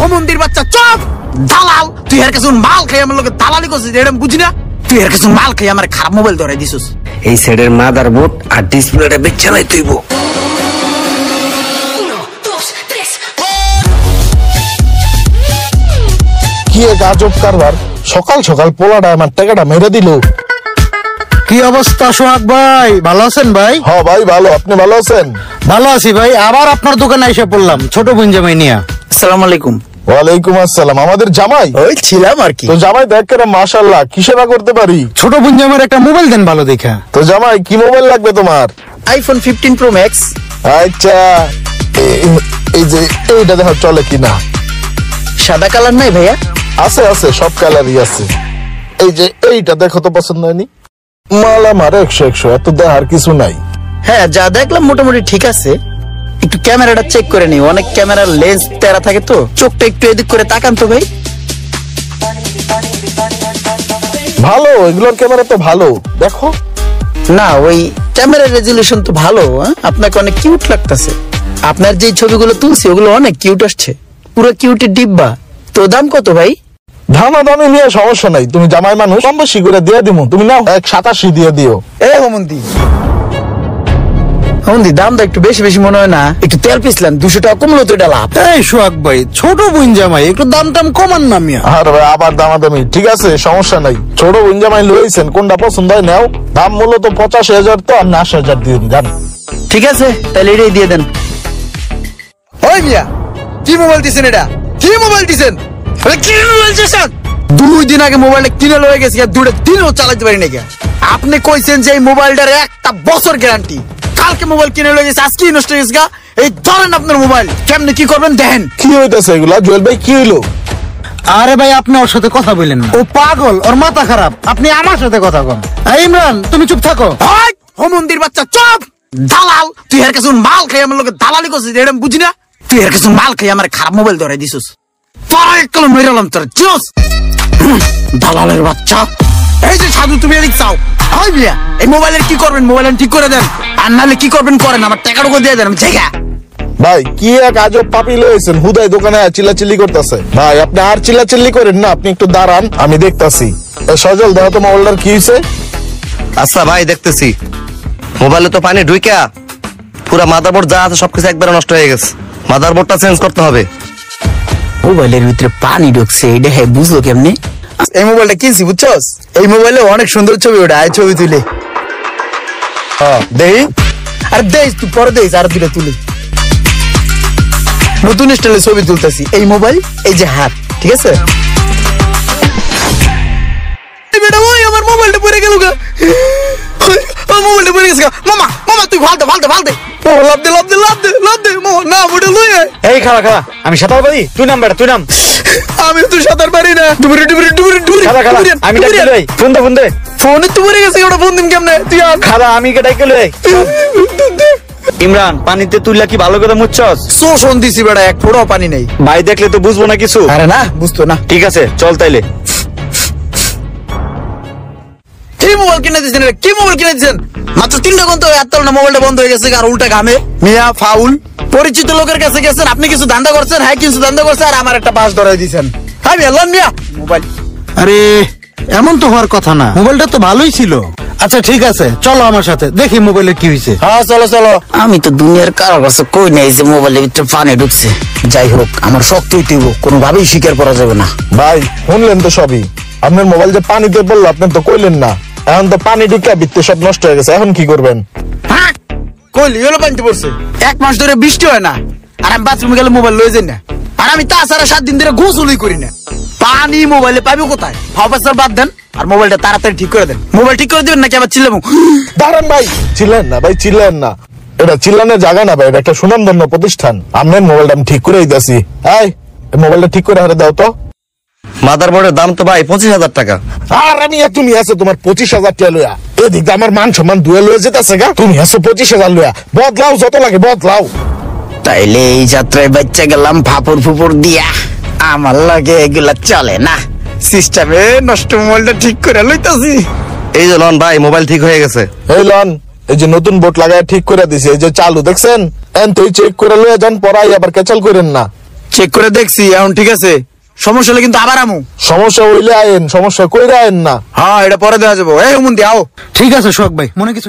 মন্দির বাচ্চা চপ দালাল, তুই এর কাছে মাল খাই আমার লোকে দালালি করছিস, এটা বুঝি না। তুই এর কাছে মাল খাই আমার খারাপ মোবাইল ধরাই দিছিস। এই সেটের মাদারবোর্ড আর ডিসপ্লেটা বেচে নাই তুইব। কি এক আজব কারবার, সকাল সকাল পোলাটা আমার টাকাটা মেরে দিল। কি অবস্থা সোহাগ ভাই, ভালো আছেন ভাই? হ্যাঁ ভাই ভালো, আপনি ভালো আছেন? ভালো আছি ভাই, আবার আপনার দোকানে এসে পড়লাম ছোট বোন জামাই নিয়া। আসসালামু আলাইকুম। ওয়ালাইকুম আসসালাম। আমাদের জামাই? ওই ছিলাম আর কি। তো জামাই দেখ কেন, মাশাআল্লাহ, কি সেবা করতে পারি? ছোট বোন জামাইয়ের একটা মোবাইল দেন ভালো দেখা। তো জামাই কি মোবাইল লাগবে তোমার? IPhone 15 pro max. আচ্ছা, এই যে এইটা দেখো চলে কিনা। সাদা কালার নাই ভাইয়া? আছে আছে, সব কালারই আছে। এই যে এইটা দেখো তো, পছন্দ হয়নি? মাল আমার 100 এত দেখার কিছু নাই। হ্যাঁ, যা দেখলাম মোটামুটি ঠিক আছে। একটু ক্যামেরাটা চেক করে নি, অনেক ক্যামেরার লেন্স তেরা থাকে তো, চোখটা একটু এদিক করে তাকান তো ভাই। ভালো, এগুলোর ক্যামেরা তো ভালো, দেখো না ওই ক্যামেরার রেজুলেশন তো ভালো। আপনাকে অনেক কিউট লাগতেছে। আপনার যে ছবিগুলো তুলছি ওগুলো অনেক কিউট আসছে, পুরো কিউটের ডিব্বা। তো দাম কত ভাই? দামা দামি নিয়ে সমস্যা নাই, তুমি জামাই মানুষ, কম বেশি করে দিয়ে দিমু। তুমি নাও 187 দিয়ে দিও। হোমন্দি দামটা একটু বেশি বেশি মনে হয় না? একটু তেল পিছলেন, 200 টাকা কমলো তো এটা লাভ। এই সোহাগ ভাই, ছোট বোন জামাই, একটু দাম টাম কমান না মিয়া। আর ভাই আবার দামাদামি, ঠিক আছে সমস্যা নাই। ছোট বোন জামাই লইছেন, কোনটা পছন্দ হয় নাও। দাম মূলত 85,000, তো আপনি 80,000 দিয়ে দিন, জান। ঠিক আছে, তাহলে এটাই দিয়ে দেন। ওই মিয়া, কি মোবাইল দিছেন এটা? কি মোবাইল দিছেন? কি মোবাইল দিছেন? 2 দিন আগে মোবাইলটা কিনে লয়ে গেছি, আর 2 দিনও চালাতে পারি না। আপনি কইছেন যে এই মোবাইলটার 1 বছর গ্যারান্টি। কালকে মোবাইল কিনে লয়ে গেছে, আজকে নষ্ট হয়ে গেছে। এই ধরেন আপনার মোবাইল, কেমনে কি করবেন দেখেন। কি হইতাছে এগুলা? জুয়েল ভাই কি হইলো? আরে ভাই, আপনি ওর সাথে কথা বললেন না, ও পাগল, ওর মাথা খারাপ। আপনি আমার সাথে কথা কন। এই ইমরান, তুমি চুপ থাকো। মন্দির বাচ্চা চপ দালাল, তুই এর কাছে মাল খাই আমার লোকে দালালি করছিস, এটা বুঝি না। তুই এর কাছে মাল খাই আমার খারাপ মোবাইল ধরাই দিছিস। পারাইকলম মেরালাম তোর জোস দালালের বাচ্চা। এই যে সাধু, তুমি এদিক চাও। হয় মিয়া, এই মোবাইলের কি করবেন? মোবাইল ঠিক করে দেন, আর নাহলে কি করবেন করেন, আমার টাকাটুকু দিয়ে দেন। জায়গা ভাই কি এক আজব পাপি লয়েছেন, হুদাই দোকানে চিল্লাচিল্লি করতেছে। ভাই আপনি আর চিল্লাচিল্লি করেন না, আপনি একটু দাঁড়ান, আমি দেখতাছি। সজল দেখো তো মোবাইলটার কি হয়েছে। আচ্ছা ভাই, দেখতেছি। মোবাইলে তো পানি ঢুইকা পুরা মাদারবোর্ড যা আছে সবকিছু একবারে নষ্ট হয়ে গেছে। মাদারবোর্ডটা চেঞ্জ করতে হবে। মোবাইলের ভিতরে পানি ঢুকছে, এটা হ্যাঁ বুঝলো কেমনি? এই মোবাইলটা কিনছি বুঝছস, এই মোবাইলে অনেক সুন্দর ছবি ওঠে, আয় ছবি তুলে। দেই আর দেখ তুই পরে দেখ, আর 2টা তুলে নতুন স্টাইলে ছবি তুলতেছি। এই মোবাইল, এই যে হাত, ঠিক আছে? আমার মোবাইলটা পড়ে গেল গা, মোবাইলটা পড়ে গেছে। মামা মামা তুই ফালতে ফালতে ফালতে লাভ দে লাভ দে লাভ দে লাভ দে। না ওটা লই আয়। এই খালা খালা, আমি সাঁতার পারি, তুই নাম বেটা, তুই নাম। আমি তো সাঁতার পারি না। ডুবুরে ডুবুরে ডুবুরে ডুবুরে খালা খালা, আমি ডাইকে লই। ফোন দে ফোন দে। ফোনে তো পড়ে গেছে, ওটা ফোন দিন কেমনে? তুই আর খালা, আমি কে ডাইকে লই। ইমরান, পানিতে তুইলা কি ভালো করে মুছছস? শোষণ দিছি বেটা, এক ফোঁটাও পানি নেই। ভাই দেখলে তো বুঝবো না কিছু। আরে না, বুঝতো না। ঠিক আছে, চল তাইলে। কি মোবাইল কিনে দিচ্ছেন? কি মোবাইল কিনে দিচ্ছেন? মাত্র 3 ঘন্টা এত না মোবাইলটা বন্ধ হয়ে গেছে, আর উল্টা ঘামে। মিয়া ফাউল, পরিচিত লোকের কাছে গেছেন, আপনি কিছু ধান্দা করছেন, হ্যাঁ কিছু ধান্দা করছে, আর আমার একটা পাস ধরাই দিয়েছেন। হ্যাঁ মিয়া, লন মিয়া মোবাইল। আরে এমন তো হওয়ার কথা না, মোবাইলটা তো ভালোই ছিল। আচ্ছা ঠিক আছে, চলো আমার সাথে, দেখি মোবাইলের কি হয়েছে। হ্যাঁ চলো চলো। আমি তো দুনিয়ার কারোর কাছে কই নাই যে মোবাইলের ভিতরে পানি ঢুকছে। যাই হোক, আমার শক্ত হইতে হইব, কোনোভাবেই স্বীকার করা যাবে না। ভাই শুনলেন তো সবই, আপনার মোবাইল যে পানিতে পড়লো, আপনি তো কইলেন না। এখন তো পানি ঢুকে ভিতরে সব নষ্ট হয়ে গেছে, এখন কি করবেন? কইলি হলো পানিতে পড়ছে, 1 মাস ধরে বৃষ্টি হয় না, আর আমি বাথরুমে গেলে মোবাইল লয়ে যাই না। আর আমি তাছাড়া 7 দিন ধরে গোসলই করি না। পানি মোবাইলে পাবো কোথায়? প্রফেসর বাদ দেন, আর মোবাইলটা তাড়াতাড়ি ঠিক করে দেন। মোবাইল ঠিক করে দিবেন নাকি আবার চিল্লাবো? দাঁড়ান ভাই, চিল্লেন না ভাই, চিল্লেন না। এটা চিল্লানের জায়গা না ভাই, এটা একটা সুনামধন্য প্রতিষ্ঠান। আপনার মোবাইলটা আমি ঠিক করে দিতেছি। এই মোবাইলটা ঠিক করে হারে দাও তো। মাদারবোর্ডের দাম তো ভাই 25,000 টাকা। আর আমি তুমি আছো তোমার 25,000 টাকা লইয়া, এদিক দিয়ে আমার মান সম্মান দুয়ে লয়ে যেতেছে গা, তুমি আছো 25,000 লইয়া। বদলাও, যত লাগে বদলাও। তাইলে এই যাত্রায় বাচ্চা গেলাম ফাপড় ফুপড় দিয়া, আমার লাগে এগুলা চলে না। সিস্টেমে নষ্ট মোবাইলটা ঠিক করে লইতাছি। এই যে লন ভাই, মোবাইল ঠিক হয়ে গেছে। এই লন, এই যে নতুন বোর্ড লাগায় ঠিক করে দিছি, এই যে চালু দেখছেন, এন তুই চেক করে লয়ে যান, পরাই আবার ক্যাচাল করেন না। চেক করে দেখছি এখন ঠিক আছে, সমস্যা হলে কিন্তু আবার আমু। সমস্যা হইলে আয়েন, সমস্যা কইরা আয়েন না। হ্যাঁ এটা পরে দেওয়া যাবো। এই হুমন্দি আও। ঠিক আছে সোহাগ ভাই, মনে কিছু